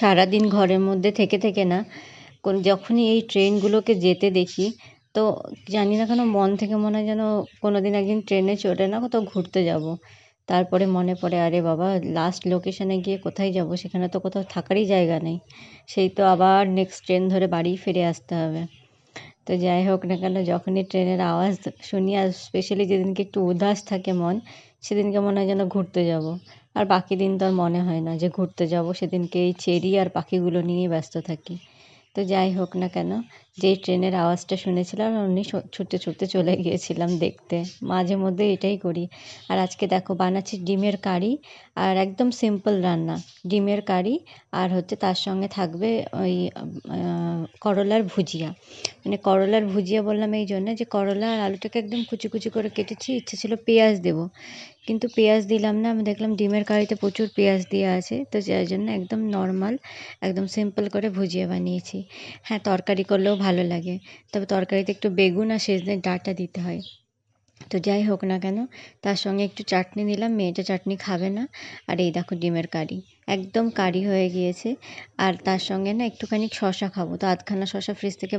সারাদিন ঘরের মধ্যে থেকে থেকে না যখনই এই ট্রেনগুলোকে যেতে দেখি তো জানি না কেন মন থেকে মনে হয় যেন কোনোদিন একদিন ট্রেনে চড়ে না কোথাও ঘুরতে যাব। তারপরে মনে পড়ে আরে বাবা লাস্ট লোকেশনে গিয়ে কোথায় যাব, সেখানে তো কোথাও থাকারই জায়গা নেই, সেই তো আবার নেক্সট ট্রেন ধরে বাড়ি ফিরে আসতে হবে। তো যাই হোক না কেন যখনই ট্রেনের আওয়াজ শুনি, আর স্পেশালি যেদিনকে একটু উদাস থাকে মন, সেদিনকে মনে হয় যেন ঘুরতে যাব। আর বাকি দিন তো আর মনে হয় না যে ঘুরতে যাব, সেদিনকে এই চেরি আর পাখিগুলো নিয়েই ব্যস্ত থাকি। তো যাই হোক না কেন, যেই ট্রেনের আওয়াজটা শুনেছিলাম অমনি ছুটতে ছুটতে চলে গিয়েছিলাম দেখতে। মাঝে মধ্যে এটাই করি। আর আজকে দেখো বানাচ্ছি ডিমের কারি, আর একদম সিম্পল রান্না। ডিমের কারি আর হচ্ছে তার সঙ্গে থাকবে ওই করলার ভুজিয়া। মানে করলার ভুজিয়া বললাম এই জন্য যে করলা আর আলুটাকে একদম কুচি কুচি করে কেটেছি, ইচ্ছে ছিল পেঁয়াজ দেবো, কিন্তু পেঁয়াজ দিলাম না। আমি দেখলাম ডিমের কারিতে প্রচুর পেঁয়াজ দেওয়া আছে, তো যার জন্য একদম নর্মাল একদম সিম্পল করে ভুজিয়া বানিয়েছি। হ্যাঁ, তরকারি করলেও ভালো লাগে, তবে তরকারিতে একটু বেগুন আর সজনের ডাঁটা দিতে হয়। তো যাই হোক না কেন, তার সঙ্গে একটু চাটনি নিলাম, মেয়েটা চাটনি খাবে না। আর এই দেখো ডিমের কারি, একদম কারি হয়ে গিয়েছে। আর তার সঙ্গে না একটুখানি শশা খাবো, তো আধখানা শশা ফ্রিজ থেকে